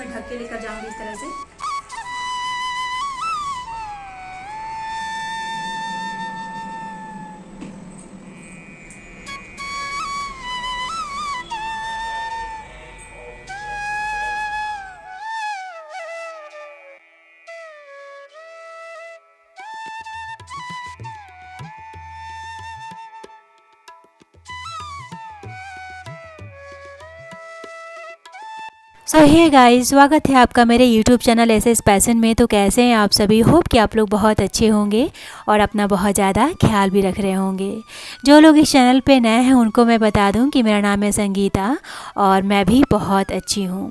ढक के लेकर जाऊंगी इस तरह से। सो हे गाइस, स्वागत है आपका मेरे यूट्यूब चैनल एसएस पैशन में। तो कैसे हैं आप सभी? होप कि आप लोग बहुत अच्छे होंगे और अपना बहुत ज़्यादा ख्याल भी रख रहे होंगे। जो लोग इस चैनल पे नए हैं उनको मैं बता दूं कि मेरा नाम है संगीता और मैं भी बहुत अच्छी हूं।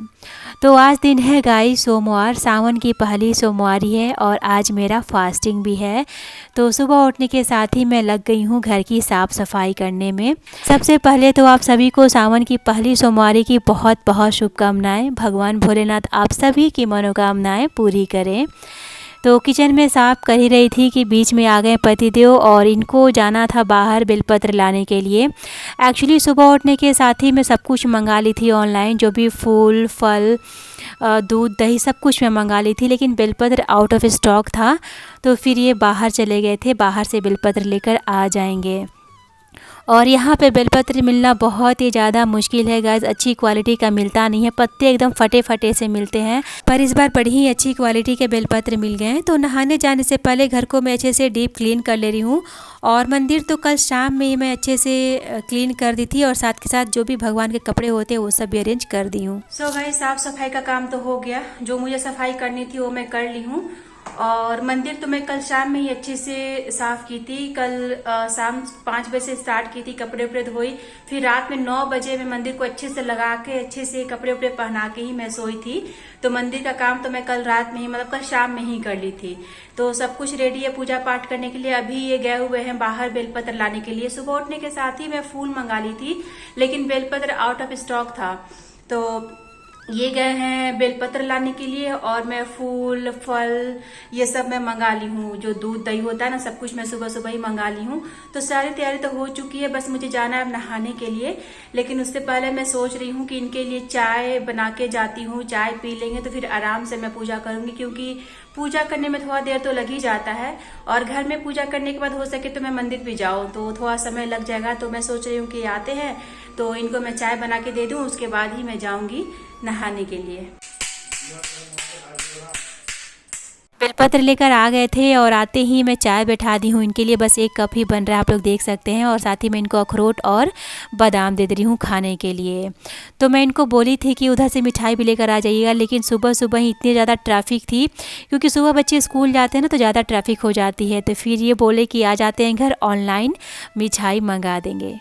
तो आज दिन है गाइस सोमवार, सावन की पहली सोमवारी है और आज मेरा फास्टिंग भी है। तो सुबह उठने के साथ ही मैं लग गई हूँ घर की साफ़ सफाई करने में। सबसे पहले तो आप सभी को सावन की पहली सोमवारी की बहुत बहुत शुभकामनाएं। भगवान भोलेनाथ आप सभी की मनोकामनाएं पूरी करें। तो किचन में साफ़ कर ही रही थी कि बीच में आ गए पतिदेव और इनको जाना था बाहर बेलपत्र लाने के लिए। एक्चुअली सुबह उठने के साथ ही मैं सब कुछ मंगा ली थी ऑनलाइन, जो भी फूल फल दूध दही सब कुछ मैं मंगा ली थी, लेकिन बेलपत्र आउट ऑफ स्टॉक था। तो फिर ये बाहर चले गए थे, बाहर से बेलपत्र लेकर आ जाएंगे। और यहाँ पे बेलपत्र मिलना बहुत ही ज़्यादा मुश्किल है गाइस, अच्छी क्वालिटी का मिलता नहीं है, पत्ते एकदम फटे फटे से मिलते हैं। पर इस बार बड़ी ही अच्छी क्वालिटी के बेलपत्र मिल गए हैं। तो नहाने जाने से पहले घर को मैं अच्छे से डीप क्लीन कर ले रही हूँ। और मंदिर तो कल शाम में ही मैं अच्छे से क्लीन कर दी थी और साथ के साथ जो भी भगवान के कपड़े होते हैं वो सब भी अरेंज कर दी हूँ। सो गाइस, साफ सफाई का काम तो हो गया, जो मुझे सफाई करनी थी वो मैं कर ली हूँ। और मंदिर तो मैं कल शाम में ही अच्छे से साफ की थी। कल शाम 5 बजे से स्टार्ट की थी, कपड़े उपड़े धोई। फिर रात में 9 बजे मैं मंदिर को अच्छे से लगा के अच्छे से कपड़े उपड़े पहना के ही मैं सोई थी। तो मंदिर का काम तो मैं कल रात में ही मतलब कल शाम में ही कर ली थी। तो सब कुछ रेडी है पूजा पाठ करने के लिए। अभी ये गए हुए हैं बाहर बेलपत्र लाने के लिए। सुबह उठने के साथ ही मैं फूल मंगा ली थी, लेकिन बेलपत्र आउट ऑफ स्टॉक था। तो ये गए हैं बेलपत्र लाने के लिए और मैं फूल फल ये सब मैं मंगा ली हूँ। जो दूध दही होता है ना, सब कुछ मैं सुबह सुबह ही मंगा ली हूँ। तो सारी तैयारी तो हो चुकी है, बस मुझे जाना है अब नहाने के लिए। लेकिन उससे पहले मैं सोच रही हूँ कि इनके लिए चाय बना के जाती हूँ, चाय पी लेंगे तो फिर आराम से मैं पूजा करूंगी, क्योंकि पूजा करने में थोड़ा देर तो लग ही जाता है। और घर में पूजा करने के बाद हो सके तो मैं मंदिर भी जाऊँ तो थोड़ा समय लग जाएगा। तो मैं सोच रही हूँ कि आते हैं तो इनको मैं चाय बना के दे दूँ, उसके बाद ही मैं जाऊंगी नहाने के लिए। बेलपत्र लेकर आ गए थे और आते ही मैं चाय बैठा दी हूँ इनके लिए। बस 1 कप ही बन रहा है, आप लोग देख सकते हैं। और साथ ही मैं इनको अखरोट और बादाम दे रही हूँ खाने के लिए। तो मैं इनको बोली थी कि उधर से मिठाई भी लेकर आ जाइएगा, लेकिन सुबह सुबह ही इतनी ज़्यादा ट्रैफिक थी, क्योंकि सुबह बच्चे स्कूल जाते हैं ना तो ज़्यादा ट्रैफिक हो जाती है। तो फिर ये बोले कि आ जाते हैं घर, ऑनलाइन मिठाई मंगा देंगे।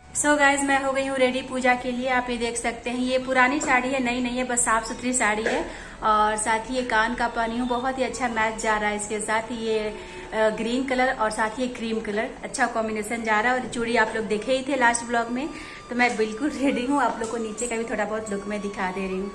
सो गाइज, मैं हो गई हूँ रेडी पूजा के लिए। आप ये देख सकते हैं, ये पुरानी साड़ी है, नई नहीं है, बस साफ सुथरी साड़ी है। और साथ ही ये कान का पहनी हूँ, बहुत ही अच्छा मैच जा रहा है इसके साथ। ये ग्रीन कलर और साथ ही क्रीम कलर, अच्छा कॉम्बिनेशन जा रहा है। और चूड़ी आप लोग देखे ही थे लास्ट ब्लॉग में। तो मैं बिल्कुल रेडी हूँ, आप लोग को नीचे का भी थोड़ा बहुत लुक में दिखा दे रही हूँ।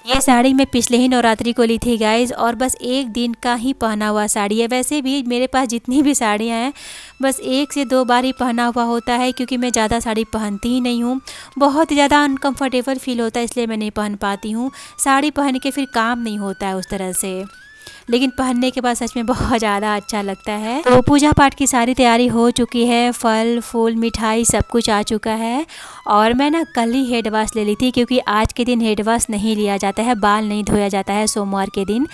ये साड़ी मैं पिछले ही नवरात्रि को ली थी गाइज, और बस 1 दिन का ही पहना हुआ साड़ी है। वैसे भी मेरे पास जितनी भी साड़ियाँ हैं बस 1 से 2 बार ही पहना हुआ होता है, क्योंकि मैं ज़्यादा साड़ी पहनती ही नहीं हूँ। बहुत ज़्यादा अनकंफर्टेबल फील होता है, इसलिए मैं नहीं पहन पाती हूँ। साड़ी पहन के फिर काम नहीं होता है उस तरह से, लेकिन पहनने के बाद सच में बहुत ज़्यादा अच्छा लगता है। तो पूजा पाठ की सारी तैयारी हो चुकी है, फल फूल मिठाई सब कुछ आ चुका है। और मैं ना कल ही हेड वॉश ले ली थी, क्योंकि आज के दिन हेड वॉश नहीं लिया जाता है, बाल नहीं धोया जाता है सोमवार के दिन।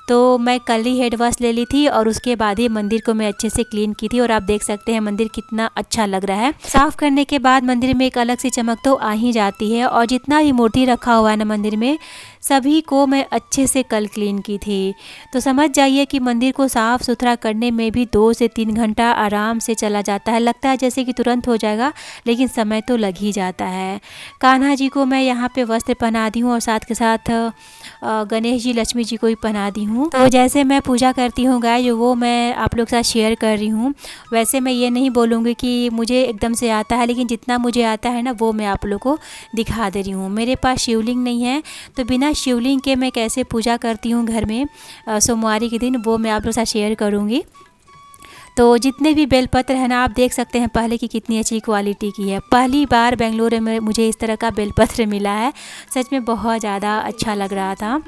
तो मैं कल ही हेड वॉश ले ली थी और उसके बाद ही मंदिर को मैं अच्छे से क्लीन की थी। और आप देख सकते हैं मंदिर कितना अच्छा लग रहा है। साफ़ करने के बाद मंदिर में एक अलग सी चमक तो आ ही जाती है। और जितना भी मूर्ति रखा हुआ है ना मंदिर में, सभी को मैं अच्छे से कल क्लीन की थी। तो समझ जाइए कि मंदिर को साफ़ सुथरा करने में भी 2 से 3 घंटा आराम से चला जाता है। लगता है जैसे कि तुरंत हो जाएगा, लेकिन समय तो लग ही जाता है। कान्हा जी को मैं यहाँ पे वस्त्र पहना दी हूँ और साथ के साथ गणेश जी, लक्ष्मी जी को भी पहना दी हूँ। तो जैसे मैं पूजा करती हूँ गाइस, वो मैं आप लोग के साथ शेयर कर रही हूँ। वैसे मैं ये नहीं बोलूँगी कि मुझे एकदम से आता है, लेकिन जितना मुझे आता है ना वो मैं आप लोग को दिखा दे रही हूँ। मेरे पास शिवलिंग नहीं है, तो बिना शिवलिंग के मैं कैसे पूजा करती हूँ घर में सोमवारी के दिन, वो मैं आप लोग के साथ शेयर करूँगी। तो जितने भी बेलपत्र है ना, आप देख सकते हैं पहले की कितनी अच्छी क्वालिटी की है। पहली बार बेंगलोर में मुझे इस तरह का बेलपत्र मिला है, सच में बहुत ज़्यादा अच्छा लग रहा था।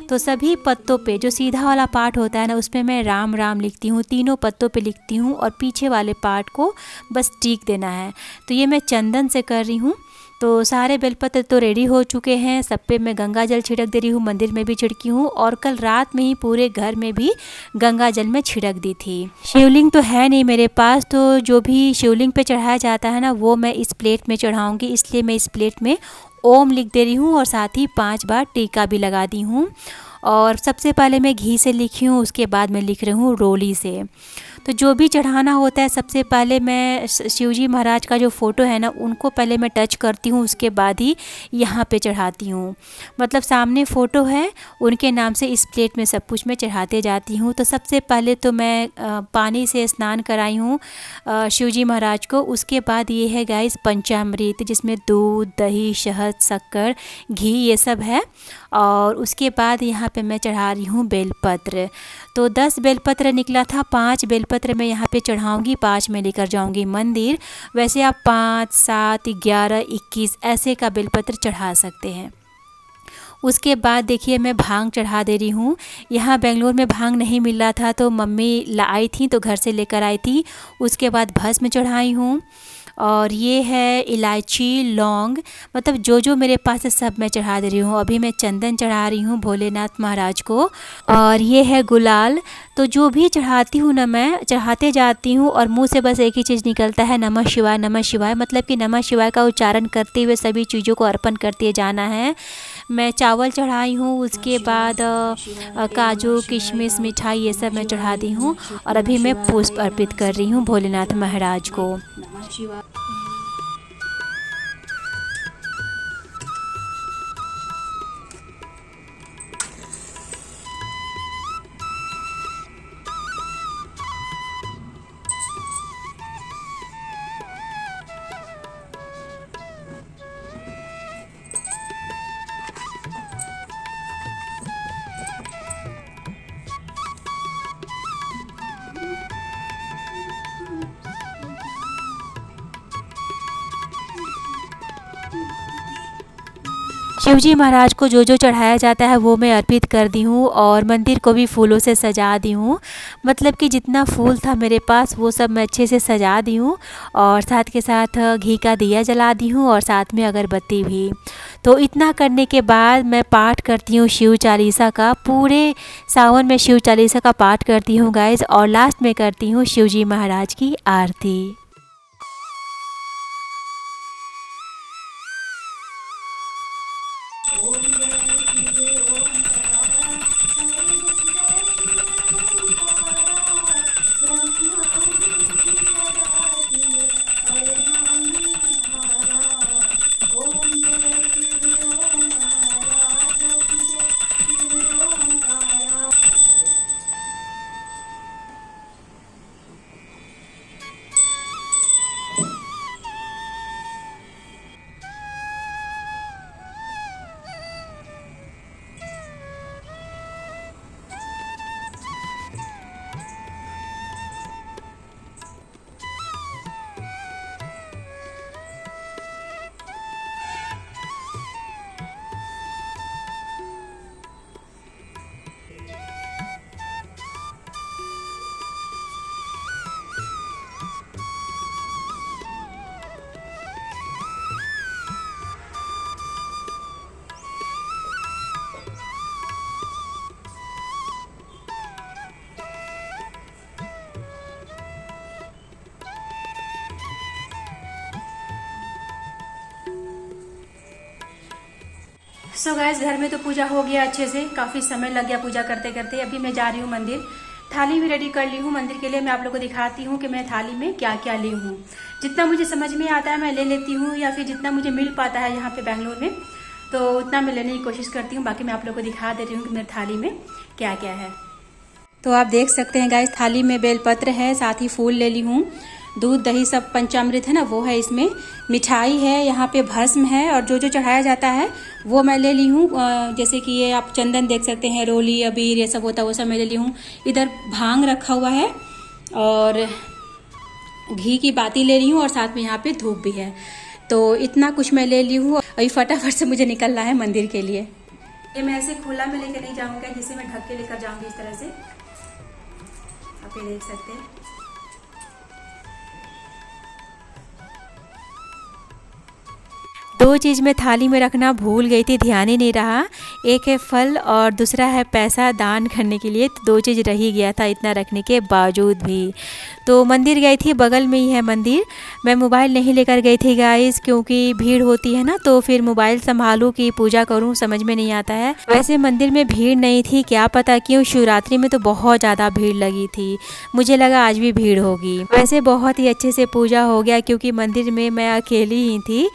तो सभी पत्तों पे जो सीधा वाला पार्ट होता है ना, उसमें मैं राम राम लिखती हूँ, तीनों पत्तों पे लिखती हूँ और पीछे वाले पार्ट को बस टीक देना है। तो ये मैं चंदन से कर रही हूँ। तो सारे बेलपत्र तो रेडी हो चुके हैं, सब पे मैं गंगा जल छिड़क दे रही हूँ, मंदिर में भी छिड़की हूँ और कल रात में ही पूरे घर में भी गंगा जल में छिड़क दी थी। शिवलिंग तो है नहीं मेरे पास, तो जो भी शिवलिंग पे चढ़ाया जाता है ना, वो मैं इस प्लेट में चढ़ाऊँगी, इसलिए मैं इस प्लेट में ओम लिख दे रही हूँ और साथ ही 5 बार टीका भी लगा दी हूँ। और सबसे पहले मैं घी से लिखी हूँ, उसके बाद मैं लिख रही हूँ रोली से। तो जो भी चढ़ाना होता है, सबसे पहले मैं शिवजी महाराज का जो फ़ोटो है ना, उनको पहले मैं टच करती हूँ, उसके बाद ही यहाँ पे चढ़ाती हूँ। मतलब सामने फ़ोटो है, उनके नाम से इस प्लेट में सब कुछ मैं चढ़ाते जाती हूँ। तो सबसे पहले तो मैं पानी से स्नान कराई हूँ शिवजी महाराज को। उसके बाद ये है गाइस पंचामृत, जिसमें दूध, दही, शहद, शक्कर, घी ये सब है। और उसके बाद यहाँ पे मैं चढ़ा रही हूँ बेलपत्र। तो 10 बेलपत्र निकला था, 5 बेलपत्र मैं यहाँ पे चढ़ाऊँगी, 5 मैं लेकर जाऊँगी मंदिर। वैसे आप 5, 7, 11, 21 ऐसे का बेलपत्र चढ़ा सकते हैं। उसके बाद देखिए मैं भांग चढ़ा दे रही हूँ। यहाँ बेंगलोर में भांग नहीं मिल रहा था, तो मम्मी लाई थी, तो घर से लेकर आई थी। उसके बाद भस्म चढ़ाई हूँ और ये है इलायची, लौंग, मतलब जो जो मेरे पास है सब मैं चढ़ा दे रही हूँ। अभी मैं चंदन चढ़ा रही हूँ भोलेनाथ महाराज को और ये है गुलाल। तो जो भी चढ़ाती हूँ ना, मैं चढ़ाते जाती हूँ और मुंह से बस एक ही चीज़ निकलता है, नमः शिवाय नमः शिवाय। मतलब कि नमः शिवाय का उच्चारण करते हुए सभी चीज़ों को अर्पण करते जाना है। मैं चावल चढ़ाई हूँ, उसके बाद काजू, किशमिश, मिठाई ये सब मैं चढ़ा दी हूँ और अभी मैं पुष्प अर्पित कर रही हूँ भोलेनाथ महाराज को। शिवजी महाराज को जो जो चढ़ाया जाता है वो मैं अर्पित कर दी हूँ और मंदिर को भी फूलों से सजा दी हूँ। मतलब कि जितना फूल था मेरे पास वो सब मैं अच्छे से सजा दी हूँ और साथ के साथ घी का दिया जला दी हूँ और साथ में अगरबत्ती भी। तो इतना करने के बाद मैं पाठ करती हूँ शिव चालीसा का। पूरे सावन में शिव चालीसा का पाठ करती हूँ गाइस और लास्ट में करती हूँ शिवजी महाराज की आरती। सो गाइस, घर में तो पूजा हो गया अच्छे से, काफ़ी समय लग गया पूजा करते करते। अभी मैं जा रही हूँ मंदिर, थाली भी रेडी कर ली हूँ मंदिर के लिए। मैं आप लोगों को दिखाती हूँ कि मैं थाली में क्या क्या ली हूँ। जितना मुझे समझ में आता है मैं ले लेती हूँ, या फिर जितना मुझे मिल पाता है यहाँ पे बेंगलोर में, तो उतना मैं लेने की कोशिश करती हूँ। बाकी मैं आप लोगों को दिखा दे रही हूँ कि मेरी थाली में क्या क्या है। तो आप देख सकते हैं गाइस, थाली में बेलपत्र है, साथ ही फूल ले ली हूँ, दूध दही सब पंचामृत है ना वो है इसमें, मिठाई है, यहाँ पे भस्म है, और जो जो चढ़ाया जाता है वो मैं ले ली हूँ। जैसे कि ये आप चंदन देख सकते हैं, रोली अबीर ये सब होता है वो सब मैं ले ली हूँ। इधर भांग रखा हुआ है और घी की बाती ले रही हूँ, और साथ में यहाँ पे धूप भी है। तो इतना कुछ मैं ले ली हूँ। अभी फटाफट से मुझे निकलना है मंदिर के लिए। ये मैं ऐसे खुला में लेकर नहीं जाऊँगा, जिसे मैं ढक के लेकर जाऊँगी इस तरह से। आप ये देख सकते हैं। दो चीज़ मैं थाली में रखना भूल गई थी, ध्यान ही नहीं रहा। एक है फल और दूसरा है पैसा दान करने के लिए। तो दो चीज़ रह ही गया था इतना रखने के बावजूद भी। तो मंदिर गई थी, बगल में ही है मंदिर। मैं मोबाइल नहीं लेकर गई थी गाइस, क्योंकि भीड़ होती है ना, तो फिर मोबाइल संभालूं कि पूजा करूं समझ में नहीं आता है। वैसे मंदिर में भीड़ नहीं थी, क्या पता क्यों शिवरात्रि में तो बहुत ज़्यादा भीड़ लगी थी। मुझे लगा आज भी भीड़ होगी। वैसे बहुत ही अच्छे से पूजा हो गया, क्योंकि मंदिर में मैं अकेली ही थी।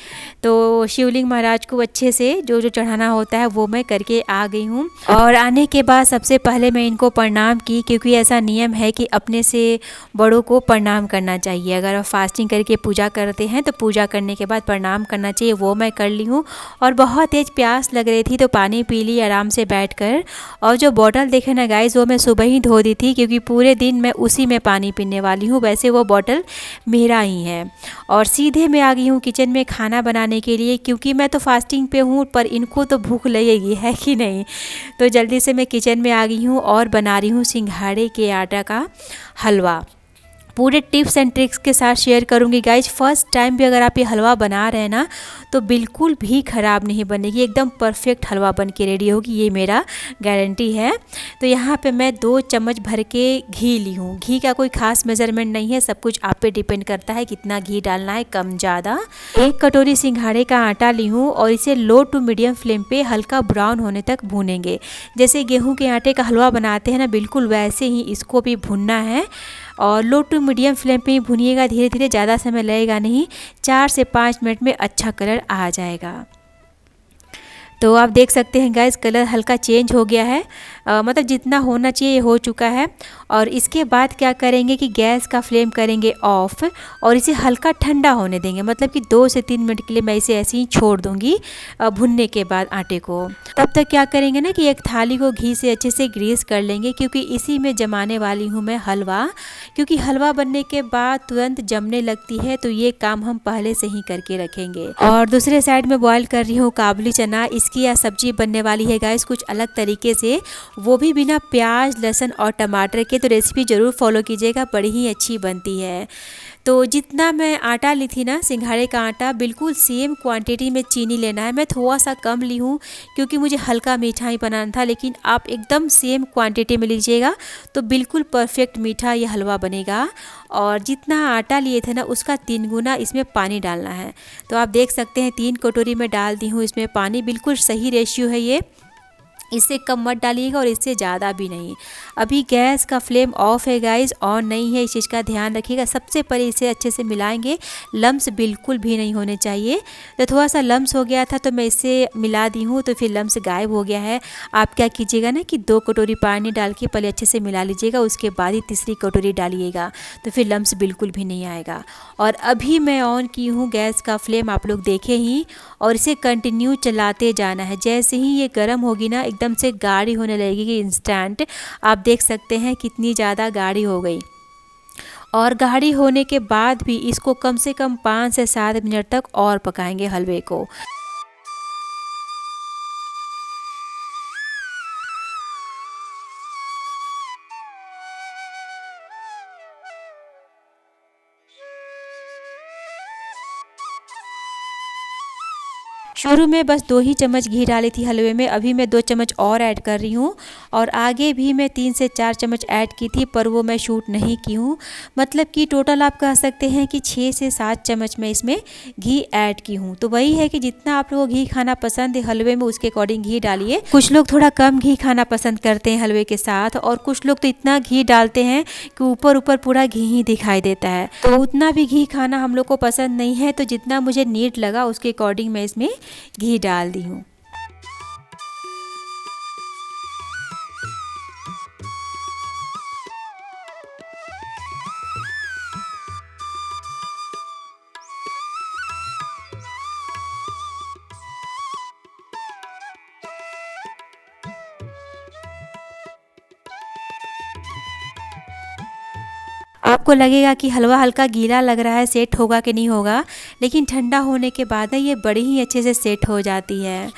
तो शिवलिंग महाराज को अच्छे से जो जो चढ़ाना होता है वो मैं करके आ गई हूँ। और आने के बाद सबसे पहले मैं इनको प्रणाम की, क्योंकि ऐसा नियम है कि अपने से बड़ों को प्रणाम करना चाहिए। अगर आप फास्टिंग करके पूजा करते हैं तो पूजा करने के बाद प्रणाम करना चाहिए, वो मैं कर ली हूँ। और बहुत तेज प्यास लग रही थी तो पानी पी ली आराम से बैठकर। और जो बॉटल देखे ना गाइस, वो मैं सुबह ही धो दी थी, क्योंकि पूरे दिन मैं उसी में पानी पीने वाली हूँ। वैसे वो बॉटल मेरा ही है। और सीधे मैं आ गई हूँ किचन में खाना बनाने के लिए, क्योंकि मैं तो फास्टिंग पे हूँ, पर इनको तो भूख लगेगी है कि नहीं। तो जल्दी से मैं किचन में आ गई हूँ और बना रही हूँ सिंघाड़े के आटा का हलवा। पूरे टिप्स एंड ट्रिक्स के साथ शेयर करूंगी गाइज। फर्स्ट टाइम भी अगर आप ये हलवा बना रहे हैं ना, तो बिल्कुल भी ख़राब नहीं बनेगी, एकदम परफेक्ट हलवा बन के रेडी होगी, ये मेरा गारंटी है। तो यहाँ पे मैं 2 चम्मच भर के घी ली हूँ। घी का कोई खास मेज़रमेंट नहीं है, सब कुछ आप पे डिपेंड करता है कितना घी डालना है, कम ज़्यादा। 1 कटोरी सिंघाड़े का आटा ली हूँ और इसे लो टू मीडियम फ्लेम पे हल्का ब्राउन होने तक भूनेंगे। जैसे गेहूँ के आटे का हलवा बनाते हैं ना, बिल्कुल वैसे ही इसको भी भुनना है। और लो टू मीडियम फ्लेम पे ही भुनिएगा, धीरे धीरे, ज़्यादा समय लगेगा नहीं। 4 से 5 मिनट में अच्छा कलर आ जाएगा। तो आप देख सकते हैं गाइस, कलर हल्का चेंज हो गया है, मतलब जितना होना चाहिए हो चुका है। और इसके बाद क्या करेंगे कि गैस का फ्लेम करेंगे ऑफ और इसे हल्का ठंडा होने देंगे। मतलब कि 2 से 3 मिनट के लिए मैं इसे ऐसे ही छोड़ दूंगी भुनने के बाद आटे को। तब तक क्या करेंगे ना कि एक थाली को घी से अच्छे से ग्रीस कर लेंगे, क्योंकि इसी में जमाने वाली हूँ मैं हलवा। क्योंकि हलवा बनने के बाद तुरंत जमने लगती है, तो ये काम हम पहले से ही करके रखेंगे। और दूसरे साइड में बॉईल कर रही हूँ काबुली चना। इसकी यह सब्जी बनने वाली है गाइस कुछ अलग तरीके से, वो भी बिना प्याज लहसुन और टमाटर के। तो रेसिपी ज़रूर फॉलो कीजिएगा, बड़ी ही अच्छी बनती है। तो जितना मैं आटा ली थी ना, सिंघाड़े का आटा, बिल्कुल सेम क्वांटिटी में चीनी लेना है। मैं थोड़ा सा कम ली हूँ क्योंकि मुझे हल्का मीठा ही बनाना था, लेकिन आप एकदम सेम क्वांटिटी में लीजिएगा तो बिल्कुल परफेक्ट मीठा ये हलवा बनेगा। और जितना आटा लिए थे ना, उसका 3 गुना इसमें पानी डालना है। तो आप देख सकते हैं 3 कटोरी में डाल दी हूँ इसमें पानी। बिल्कुल सही रेशियो है ये, इससे कम मत डालिएगा और इससे ज़्यादा भी नहीं। अभी गैस का फ्लेम ऑफ है गाइस, ऑन नहीं है, इस चीज़ का ध्यान रखिएगा। सबसे पहले इसे अच्छे से मिलाएंगे, लम्स बिल्कुल भी नहीं होने चाहिए। तो थोड़ा सा लम्स हो गया था तो मैं इसे मिला दी हूँ, तो फिर लम्स गायब हो गया है। आप क्या कीजिएगा ना कि 2 कटोरी पानी डाल के पहले अच्छे से मिला लीजिएगा, उसके बाद ही तीसरी कटोरी डालिएगा, तो फिर लम्स बिल्कुल भी नहीं आएगा। और अभी मैं ऑन की हूँ गैस का फ्लेम, आप लोग देखे ही, और इसे कंटिन्यू चलाते जाना है। जैसे ही ये गर्म होगी ना, एकदम से गाढ़ी होने लगेगी इंस्टेंट। आप देख सकते हैं कितनी ज़्यादा गाढ़ी हो गई। और गाढ़ी होने के बाद भी इसको कम से कम 5 से 7 मिनट तक और पकाएंगे हलवे को। शुरू में बस 2 ही चम्मच घी डाली थी हलवे में, अभी मैं 2 चम्मच और ऐड कर रही हूँ। और आगे भी मैं 3 से 4 चम्मच ऐड की थी, पर वो मैं शूट नहीं की हूँ। मतलब कि टोटल आप कह सकते हैं कि 6 से 7 चम्मच मैं इसमें घी ऐड की हूँ। तो वही है कि जितना आप लोगों को घी खाना पसंद है हलवे में, उसके अकॉर्डिंग घी डालिए। कुछ लोग थोड़ा कम घी खाना पसंद करते हैं हलवे के साथ, और कुछ लोग तो इतना घी डालते हैं कि ऊपर ऊपर पूरा घी ही दिखाई देता है। तो उतना भी घी खाना हम लोग को पसंद नहीं है, तो जितना मुझे नीड लगा उसके अकॉर्डिंग मैं इसमें घी डाल दी हूँ। आपको लगेगा कि हलवा हल्का गीला लग रहा है, सेट होगा कि नहीं होगा, लेकिन ठंडा होने के बाद ना ये बड़ी ही अच्छे से सेट हो जाती है।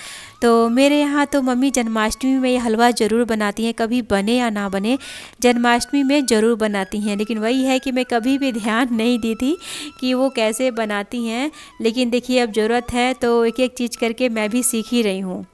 तो मेरे यहाँ तो मम्मी जन्माष्टमी में ये हलवा ज़रूर बनाती हैं, कभी बने या ना बने जन्माष्टमी में ज़रूर बनाती हैं। लेकिन वही है कि मैं कभी भी ध्यान नहीं दी थी कि वो कैसे बनाती हैं, लेकिन देखिए अब ज़रूरत है तो एक एक चीज़ करके मैं भी सीख ही रही हूँ।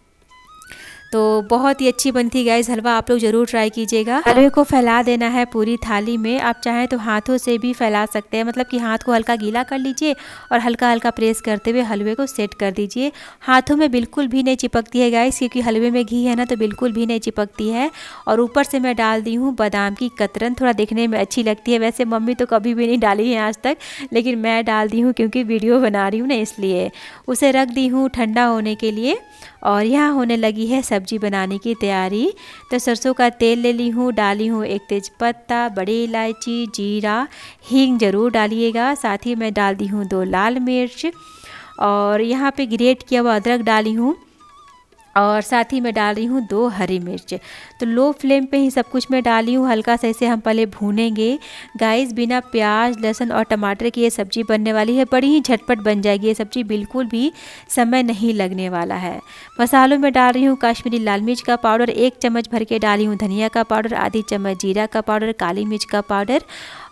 तो बहुत ही अच्छी बनती गाइस हलवा, आप लोग ज़रूर ट्राई कीजिएगा। हलवे को फैला देना है पूरी थाली में, आप चाहें तो हाथों से भी फैला सकते हैं, मतलब कि हाथ को हल्का गीला कर लीजिए और हल्का हल्का प्रेस करते हुए हलवे को सेट कर दीजिए। हाथों में बिल्कुल भी नहीं चिपकती है गाइस, क्योंकि हलवे में घी है ना, तो बिल्कुल भी नहीं चिपकती है। और ऊपर से मैं डाल दी हूँ बादाम की कतरन, थोड़ा देखने में अच्छी लगती है। वैसे मम्मी तो कभी भी नहीं डाली है आज तक, लेकिन मैं डाल दी हूँ क्योंकि वीडियो बना रही हूँ ना, इसलिए। उसे रख दी हूँ ठंडा होने के लिए। और यहाँ होने लगी है सब्जी बनाने की तैयारी। तो सरसों का तेल ले ली हूँ, डाली हूँ 1 तेज़पत्ता, बड़ी इलायची, जीरा, हींग ज़रूर डालिएगा। साथ ही मैं डाल दी हूँ 2 लाल मिर्च, और यहाँ पे ग्रेट किया हुआ अदरक डाली हूँ, और साथ ही मैं डाल रही हूँ 2 हरी मिर्च। तो लो फ्लेम पे ही सब कुछ मैं डाली हूँ, हल्का सा इसे हम पहले भूनेंगे। गाइस बिना प्याज लहसुन और टमाटर की ये सब्ज़ी बनने वाली है, बड़ी ही झटपट बन जाएगी ये सब्ज़ी, बिल्कुल भी समय नहीं लगने वाला है। मसालों में डाल रही हूँ काश्मीरी लाल मिर्च का पाउडर 1 चम्मच भर के डाली हूँ, धनिया का पाउडर आधी चम्मच, जीरा का पाउडर, काली मिर्च का पाउडर,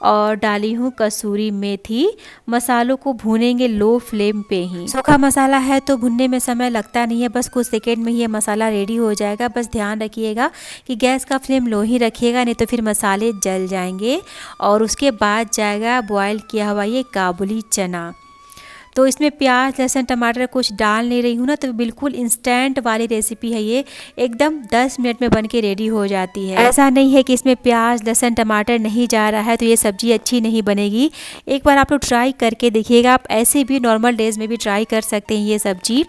और डाली हूँ कसूरी मेथी। मसालों को भूनेंगे लो फ्लेम पे ही। सूखा मसाला है तो भुनने में समय लगता नहीं है, बस कुछ सेकेंड में ही ये मसाला रेडी हो जाएगा। बस ध्यान रखिएगा कि गैस का फ्लेम लो ही रखिएगा, नहीं तो फिर मसाले जल जाएंगे। और उसके बाद जाएगा बॉयल किया हुआ ये काबुली चना। तो इसमें प्याज लहसुन टमाटर कुछ डाल नहीं रही हूँ ना, तो बिल्कुल इंस्टेंट वाली रेसिपी है ये, एकदम 10 मिनट में बन के रेडी हो जाती है। ऐसा नहीं है कि इसमें प्याज लहसुन टमाटर नहीं जा रहा है तो ये सब्ज़ी अच्छी नहीं बनेगी। एक बार आप लोग ट्राई करके देखिएगा, आप ऐसे भी नॉर्मल डेज़ में भी ट्राई कर सकते हैं, ये सब्ज़ी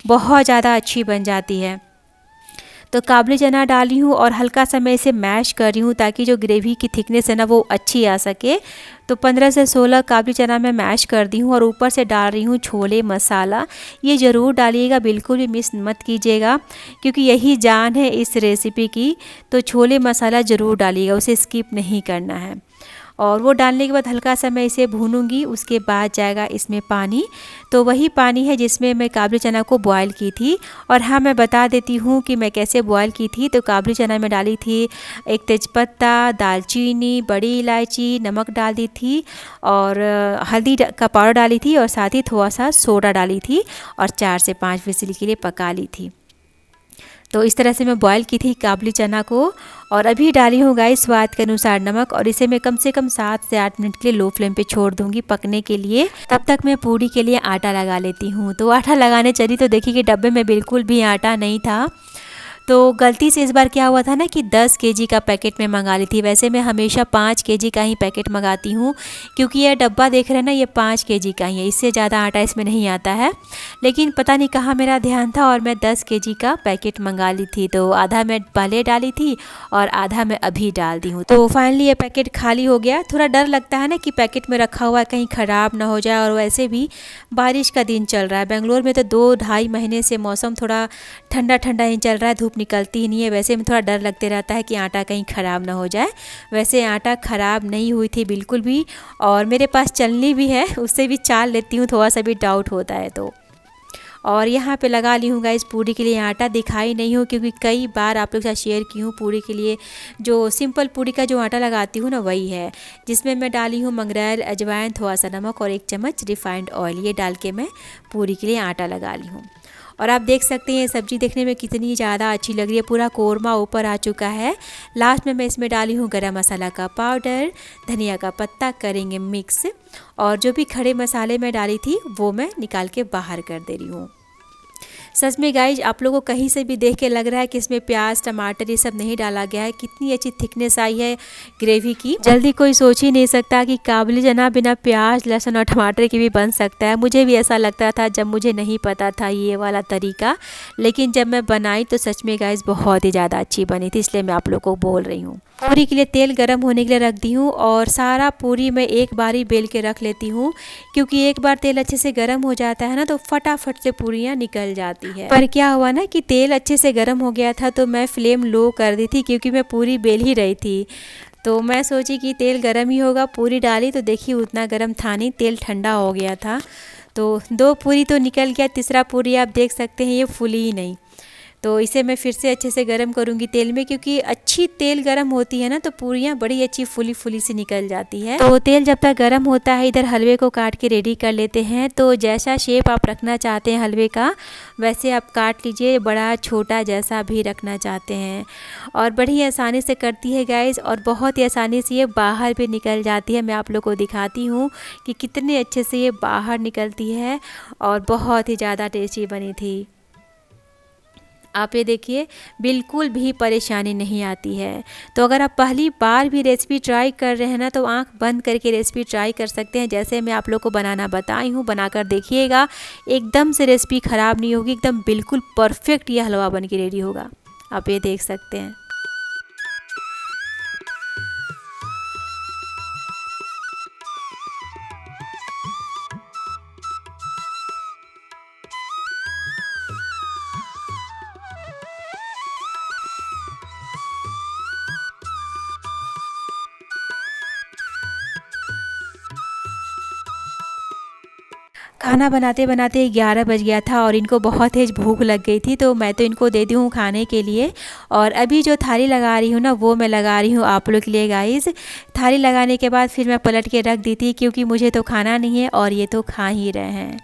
बहुत ज़्यादा अच्छी बन जाती है। तो काबुली चना डाली हूँ और हल्का सा मैं इसे मैश कर रही हूँ ताकि जो ग्रेवी की थिकनेस है ना वो अच्छी आ सके। तो 15 से 16 काबुली चना मैं मैश कर दी हूँ, और ऊपर से डाल रही हूँ छोले मसाला। ये ज़रूर डालिएगा, बिल्कुल भी मिस मत कीजिएगा, क्योंकि यही जान है इस रेसिपी की। तो छोले मसाला ज़रूर डालिएगा, उसे स्किप नहीं करना है। और वो डालने के बाद हल्का सा मैं इसे भूनूंगी। उसके बाद जाएगा इसमें पानी, तो वही पानी है जिसमें मैं काबुली चना को बॉयल की थी। और हाँ, मैं बता देती हूँ कि मैं कैसे बॉयल की थी। तो काबुली चना में डाली थी 1 तेज़पत्ता, दालचीनी, बड़ी इलायची, नमक डाल दी थी, और हल्दी का पाउडर डाली थी, और साथ ही थोड़ा सा सोडा डाली थी, और 4 से 5 विजिल के लिए पका ली थी। तो इस तरह से मैं बॉयल की थी काबुली चना को। और अभी डाली हूँ गाइस स्वाद के अनुसार नमक, और इसे मैं कम से कम 7 से 8 मिनट के लिए लो फ्लेम पे छोड़ दूंगी पकने के लिए। तब तक मैं पूड़ी के लिए आटा लगा लेती हूँ। तो आटा लगाने चली तो देखिए कि डब्बे में बिल्कुल भी आटा नहीं था। तो गलती से इस बार क्या हुआ था ना कि 10 केजी का पैकेट में मंगा ली थी। वैसे मैं हमेशा 5 केजी का ही पैकेट मंगाती हूँ, क्योंकि यह डब्बा देख रहे हैं ना, ये 5 केजी का ही है, इससे ज़्यादा आटा इसमें नहीं आता है। लेकिन पता नहीं कहाँ मेरा ध्यान था और मैं 10 केजी का पैकेट मंगा ली थी। तो आधा मैं पहले डाली थी और आधा मैं अभी डाल दी हूँ। तो फाइनली ये पैकेट खाली हो गया। थोड़ा डर लगता है ना कि पैकेट में रखा हुआ कहीं ख़राब ना हो जाए, और वैसे भी बारिश का दिन चल रहा है। बेंगलोर में तो 2-2.5 महीने से मौसम थोड़ा ठंडा ठंडा ही चल रहा है, धूप निकलती ही नहीं है। वैसे में थोड़ा डर लगते रहता है कि आटा कहीं ख़राब ना हो जाए। वैसे आटा ख़राब नहीं हुई थी बिल्कुल भी, और मेरे पास चलनी भी है, उससे भी चाल लेती हूँ, थोड़ा सा भी डाउट होता है तो। और यहाँ पे लगा ली हूँ गाइस पूड़ी के लिए आटा। दिखाई नहीं हो क्योंकि कई बार आप लोग के साथ शेयर की हूँ पूड़ी के लिए जो सिंपल पूड़ी का जो आटा लगाती हूँ ना, वही है जिसमें मैं डाली हूँ मंगरेल, अजवाइन, थोड़ा सा नमक और 1 चम्मच रिफाइंड ऑयल। ये डाल के मैं पूड़ी के लिए आटा लगा ली हूँ। और आप देख सकते हैं ये सब्ज़ी देखने में कितनी ज़्यादा अच्छी लग रही है। पूरा कोरमा ऊपर आ चुका है। लास्ट में मैं इसमें डाली हूँ गरम मसाला का पाउडर, धनिया का पत्ता करेंगे मिक्स, और जो भी खड़े मसाले मैं डाली थी वो मैं निकाल के बाहर कर दे रही हूँ। सच में गाइज आप लोगों को कहीं से भी देख के लग रहा है कि इसमें प्याज टमाटर ये सब नहीं डाला गया है। कितनी अच्छी थिकनेस आई है ग्रेवी की। जल्दी कोई सोच ही नहीं सकता कि काबुली चना बिना प्याज लहसुन और टमाटर के भी बन सकता है। मुझे भी ऐसा लगता था जब मुझे नहीं पता था ये वाला तरीका, लेकिन जब मैं बनाई तो सच में गाइज बहुत ही ज़्यादा अच्छी बनी थी, इसलिए मैं आप लोगों को बोल रही हूँ। पूरी के लिए तेल गरम होने के लिए रख दी हूँ और सारा पूरी मैं एक बार ही बेल के रख लेती हूँ, क्योंकि एक बार तेल अच्छे से गर्म हो जाता है ना तो फटाफट से पूरियाँ निकल जाती है। पर क्या हुआ ना कि तेल अच्छे से गर्म हो गया था तो मैं फ्लेम लो कर दी थी, क्योंकि मैं पूरी बेल ही रही थी। तो मैं सोची कि तेल गर्म ही होगा, पूरी डाली तो देखिए उतना गर्म था नहीं, तेल ठंडा हो गया था। तो 2 पूरी तो निकल गया, तीसरा पूरी आप देख सकते हैं ये फूली ही नहीं। तो इसे मैं फिर से अच्छे से गरम करूँगी तेल में, क्योंकि अच्छी तेल गरम होती है ना तो पूरियाँ बड़ी अच्छी फूली फूली सी निकल जाती है। तो तेल जब तक गरम होता है इधर हलवे को काट के रेडी कर लेते हैं। तो जैसा शेप आप रखना चाहते हैं हलवे का वैसे आप काट लीजिए, बड़ा छोटा जैसा भी रखना चाहते हैं। और बड़ी आसानी से करती है गाइस, और बहुत ही आसानी से ये बाहर भी निकल जाती है। मैं आप लोग को दिखाती हूँ कि कितने अच्छे से ये बाहर निकलती है, और बहुत ही ज़्यादा टेस्टी बनी थी। आप ये देखिए बिल्कुल भी परेशानी नहीं आती है। तो अगर आप पहली बार भी रेसिपी ट्राई कर रहे हैं ना तो आंख बंद करके रेसिपी ट्राई कर सकते हैं। जैसे मैं आप लोग को बनाना बताई हूँ, बनाकर देखिएगा, एकदम से रेसिपी ख़राब नहीं होगी, एकदम बिल्कुल परफेक्ट ये हलवा बन के रेडी होगा। आप ये देख सकते हैं। खाना बनाते बनाते 11 बज गया था और इनको बहुत तेज भूख लग गई थी, तो मैं तो इनको दे दी हूँ खाने के लिए। और अभी जो थाली लगा रही हूँ ना वो मैं लगा रही हूँ आप लोग के लिए गाइस। थाली लगाने के बाद फिर मैं पलट के रख दी थी, क्योंकि मुझे तो खाना नहीं है और ये तो खा ही रहे हैं।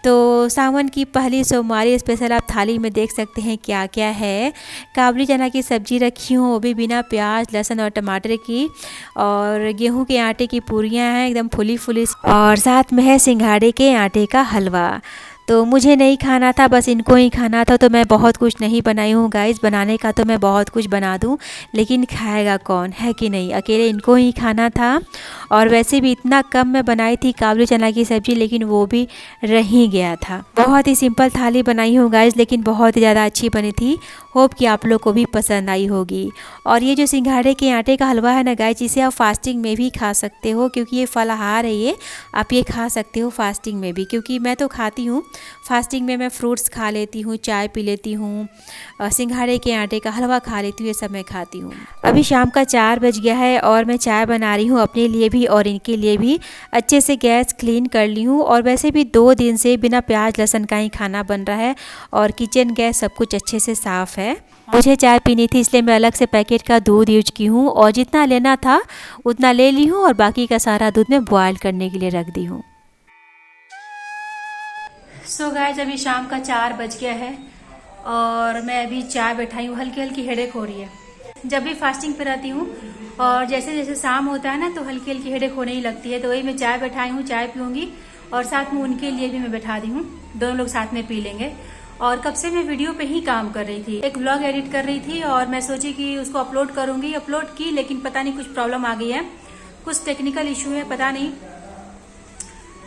तो सावन की पहली सोमवारी स्पेशल आप थाली में देख सकते हैं क्या क्या है। काबुली चना की सब्ज़ी रखी हूँ, वो भी बिना प्याज लहसुन और टमाटर की, और गेहूं के आटे की पूरियाँ हैं एकदम फुली फुली, और साथ में है सिंघाड़े के आटे का हलवा। तो मुझे नहीं खाना था, बस इनको ही खाना था, तो मैं बहुत कुछ नहीं बनाई हूँ गाइस। बनाने का तो मैं बहुत कुछ बना दूँ, लेकिन खाएगा कौन, है कि नहीं, अकेले इनको ही खाना था। और वैसे भी इतना कम मैं बनाई थी काबुली चना की सब्ज़ी, लेकिन वो भी रह ही गया था। बहुत ही सिंपल थाली बनाई हूँ गाइस, लेकिन बहुत ही ज़्यादा अच्छी बनी थी। होप कि आप लोग को भी पसंद आई होगी। और ये जो सिंघाड़े के आटे का हलवा है ना गाइस, इसे आप फास्टिंग में भी खा सकते हो, क्योंकि ये फलाहार है, ये आप ये खा सकते हो फास्टिंग में भी। क्योंकि मैं तो खाती हूँ फास्टिंग में, मैं फ्रूट्स खा लेती हूँ, चाय पी लेती हूँ, सिंघाड़े के आटे का हलवा खा लेती हूँ, ये सब मैं खाती हूँ। अभी शाम का 4 बज गया है और मैं चाय बना रही हूँ अपने लिए भी और इनके लिए भी। अच्छे से गैस क्लीन कर ली हूँ, और वैसे भी 2 दिन से बिना प्याज लहसुन का ही खाना बन रहा है, और किचन गैस सब कुछ अच्छे से साफ़ है। मुझे चाय पीनी थी, इसलिए मैं अलग से पैकेट का दूध यूज की हूँ, और जितना लेना था उतना ले ली हूँ, और बाकी का सारा दूध मैं बॉयल करने के लिए रख दी हूँ। सो गाइस अभी शाम का 4 बज गया है और मैं अभी चाय बैठाई हूँ। हल्की हल्की हेडेक हो रही है। जब भी फास्टिंग पे रहती हूँ और जैसे जैसे शाम होता है ना तो हल्की हल्की हेडेक होने ही लगती है। तो वही मैं चाय बैठाई हूँ, चाय पीऊँगी, और साथ में उनके लिए भी मैं बैठा दी हूँ, दोनों लोग साथ में पी लेंगे। और कब से मैं वीडियो पे ही काम कर रही थी, एक व्लॉग एडिट कर रही थी, और मैं सोची कि उसको अपलोड करूंगी। अपलोड की, लेकिन पता नहीं कुछ प्रॉब्लम आ गई है, कुछ टेक्निकल इशू है, पता नहीं,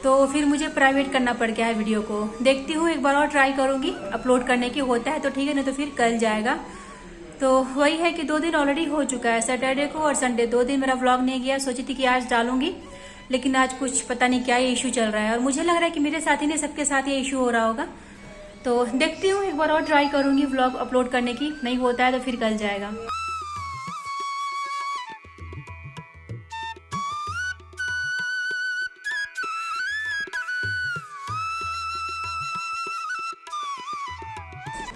तो फिर मुझे प्राइवेट करना पड़ गया है वीडियो को। देखती हूँ, एक बार और ट्राई करूंगी अपलोड करने की, होता है तो ठीक है, नहीं तो फिर कल जाएगा। तो वही है कि 2 दिन ऑलरेडी हो चुका है, सैटरडे को और संडे 2 दिन मेरा व्लॉग नहीं गया। सोची थी कि आज डालूंगी, लेकिन आज कुछ पता नहीं क्या ये इशू चल रहा है, और मुझे लग रहा है कि मेरे साथ ही नहीं सबके साथ ये इशू हो रहा होगा। तो देखती हूँ, एक बार और ट्राई करूंगी व्लॉग अपलोड करने की, नहीं होता है तो फिर कल जाएगा।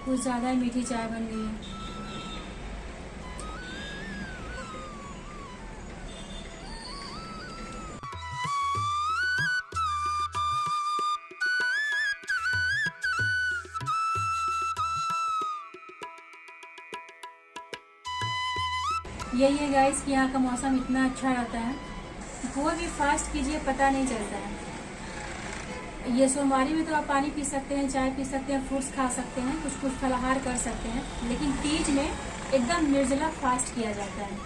कुछ ज़्यादा ही मीठी चाय बन गई है। यही है गाइस कि यहाँ का मौसम इतना अच्छा रहता है, कोई भी फास्ट कीजिए पता नहीं चलता है। ये सोमवारी में तो आप पानी पी सकते हैं, चाय पी सकते हैं, फ्रूट्स खा सकते हैं, कुछ कुछ फलाहार कर सकते हैं, लेकिन तीज में एकदम निर्जला फास्ट किया जाता है,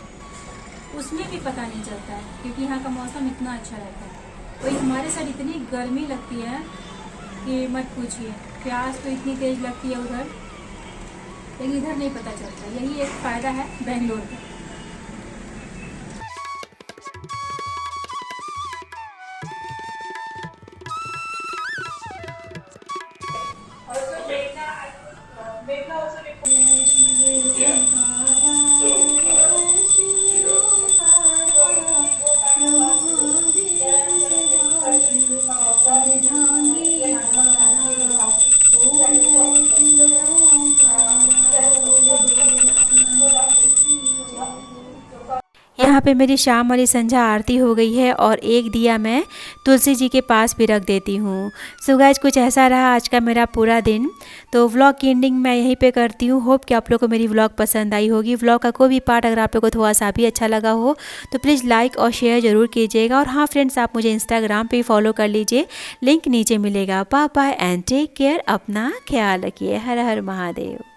उसमें भी पता नहीं चलता है क्योंकि यहाँ का मौसम इतना अच्छा रहता है। तो हमारे साइड इतनी गर्मी लगती है कि मत पूछिए, प्यास तो इतनी तेज लगती है उधर, लेकिन इधर नहीं पता चलता। यही एक फ़ायदा है बेंगलोर का। यहाँ पे मेरी शाम वाली संध्या आरती हो गई है और एक दिया मैं तुलसी जी के पास भी रख देती हूँ। सो गाइस, कुछ ऐसा रहा आज का मेरा पूरा दिन। तो व्लॉग की एंडिंग मैं यहीं पे करती हूँ। होप कि आप लोग को मेरी व्लॉग पसंद आई होगी। व्लॉग का कोई भी पार्ट अगर आप लोग को थोड़ा सा भी अच्छा लगा हो तो प्लीज़ लाइक और शेयर ज़रूर कीजिएगा। और हाँ फ्रेंड्स, आप मुझे इंस्टाग्राम पे फॉलो कर लीजिए, लिंक नीचे मिलेगा। Bye bye and take care. अपना ख्याल रखिए। हर हर महादेव।